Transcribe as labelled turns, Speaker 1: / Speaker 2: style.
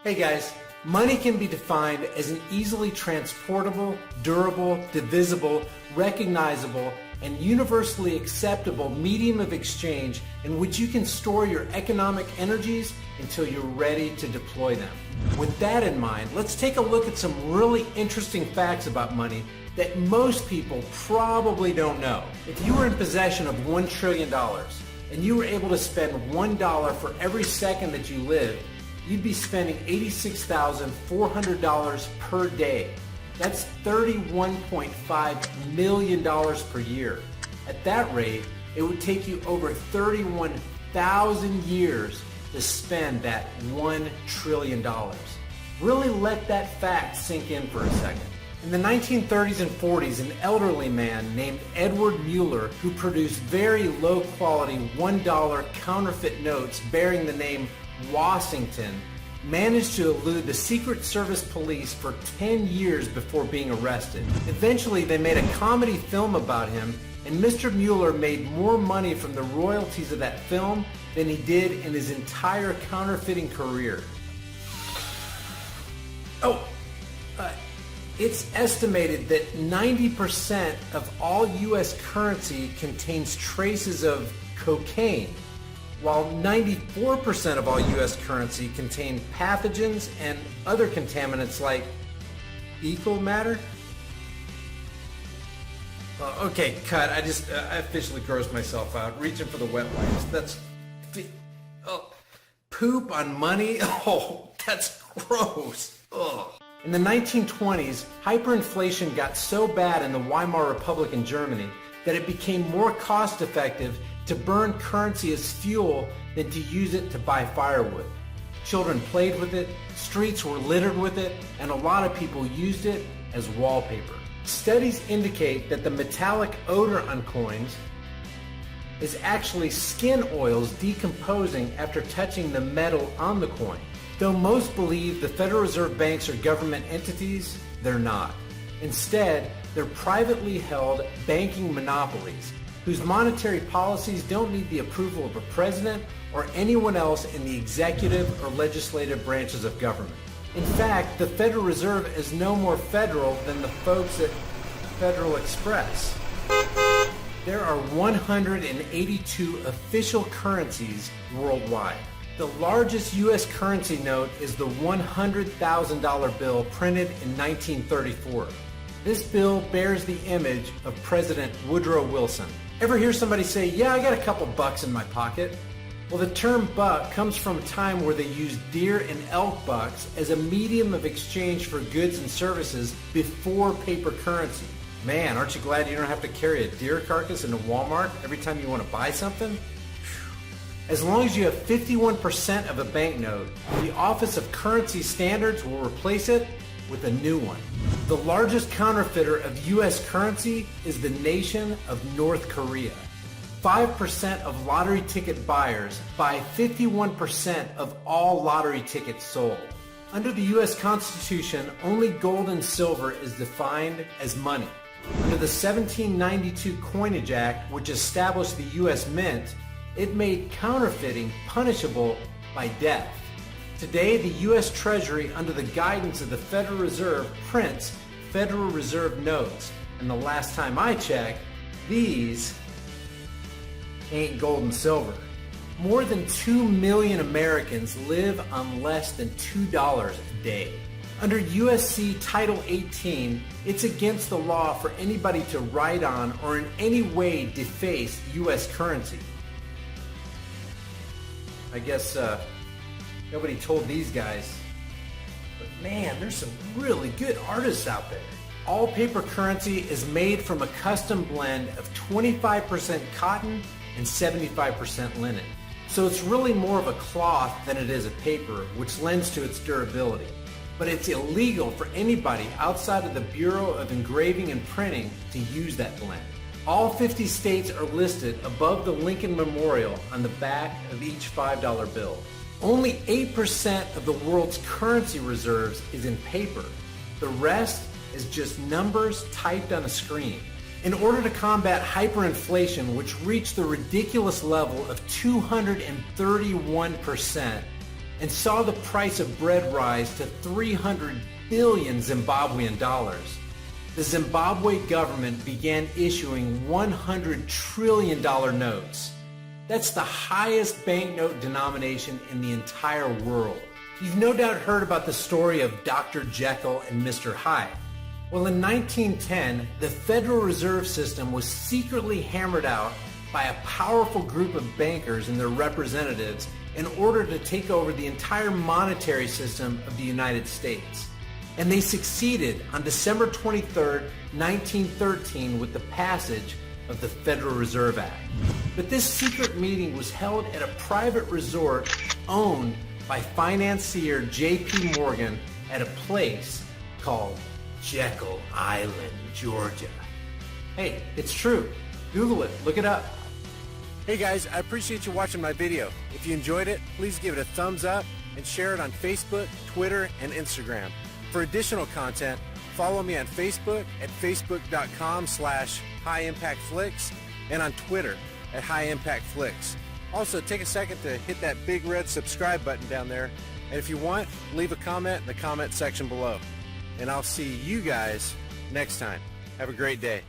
Speaker 1: Hey guys, money can be defined as an easily transportable, durable, divisible, recognizable, and universally acceptable medium of exchange in which you can store your economic energies until you're ready to deploy them. With that in mind, let's take a look at some really interesting facts about money that most people probably don't know. If you were in possession of $1 trillion and you were able to spend $1 for every second that you lived, you'd be spending $86,400 per day. That's $31.5 million per year. At that rate, it would take you over 31,000 years to spend that $1 trillion. Really let that fact sink in for a second. In the 1930s and 40s, an elderly man named Edward Mueller, who produced very low-quality $1 counterfeit notes bearing the name Washington, managed to elude the Secret Service police for 10 years before being arrested. Eventually, they made a comedy film about him, and Mr. Mueller made more money from the royalties of that film than he did in his entire counterfeiting career. It's estimated that 90% of all U.S. currency contains traces of cocaine, while 94% of all U.S. currency contain pathogens and other contaminants like fecal matter. Okay, cut. I officially grossed myself out. Reaching for the wet wipes. That's poop on money. Oh, that's gross. Ugh. In the 1920s, hyperinflation got so bad in the Weimar Republic in Germany that it became more cost-effective to burn currency as fuel than to use it to buy firewood. Children played with it, streets were littered with it, and a lot of people used it as wallpaper. Studies indicate that the metallic odor on coins is actually skin oils decomposing after touching the metal on the coin. Though most believe the Federal Reserve banks are government entities, they're not. Instead, they're privately held banking monopolies whose monetary policies don't need the approval of a president or anyone else in the executive or legislative branches of government. In fact, the Federal Reserve is no more federal than the folks at Federal Express. There are 182 official currencies worldwide. The largest U.S. currency note is the $100,000 bill printed in 1934. This bill bears the image of President Woodrow Wilson. Ever hear somebody say, "Yeah, I got a couple bucks in my pocket"? Well, the term buck comes from a time where they used deer and elk bucks as a medium of exchange for goods and services before paper currency. Man, aren't you glad you don't have to carry a deer carcass into Walmart every time you want to buy something? As long as you have 51% of a banknote, the Office of Currency Standards will replace it with a new one. The largest counterfeiter of U.S. currency is the nation of North Korea. 5% of lottery ticket buyers buy 51% of all lottery tickets sold. Under the U.S. Constitution, only gold and silver is defined as money. Under the 1792 Coinage Act, which established the U.S. Mint, it made counterfeiting punishable by death. Today, the U.S. Treasury, under the guidance of the Federal Reserve, prints Federal Reserve notes. And the last time I checked, these ain't gold and silver. More than 2 million Americans live on less than $2 a day. Under USC Title 18, it's against the law for anybody to write on or in any way deface U.S. currency. I guess nobody told these guys. But man, there's some really good artists out there. All paper currency is made from a custom blend of 25% cotton and 75% linen. So it's really more of a cloth than it is a paper, which lends to its durability. But it's illegal for anybody outside of the Bureau of Engraving and Printing to use that blend. All 50 states are listed above the Lincoln Memorial on the back of each $5 bill. Only 8% of the world's currency reserves is in paper. The rest is just numbers typed on a screen. In order to combat hyperinflation, which reached the ridiculous level of 231%, and saw the price of bread rise to 300 billion Zimbabwean dollars. The Zimbabwe government began issuing $100 trillion notes. That's the highest banknote denomination in the entire world. You've no doubt heard about the story of Dr. Jekyll and Mr. Hyde. Well, in 1910, the Federal Reserve System was secretly hammered out by a powerful group of bankers and their representatives in order to take over the entire monetary system of the United States. And they succeeded on December 23, 1913 with the passage of the Federal Reserve Act. But this secret meeting was held at a private resort owned by financier J.P. Morgan at a place called Jekyll Island, Georgia. Hey, it's true. Google it. Look it up.
Speaker 2: Hey guys, I appreciate you watching my video. If you enjoyed it, please give it a thumbs up and share it on Facebook, Twitter, and Instagram. For additional content, follow me on Facebook at facebook.com/highimpactflix and on Twitter at highimpactflix. Also, take a second to hit that big red subscribe button down there. And if you want, leave a comment in the comment section below. And I'll see you guys next time. Have a great day.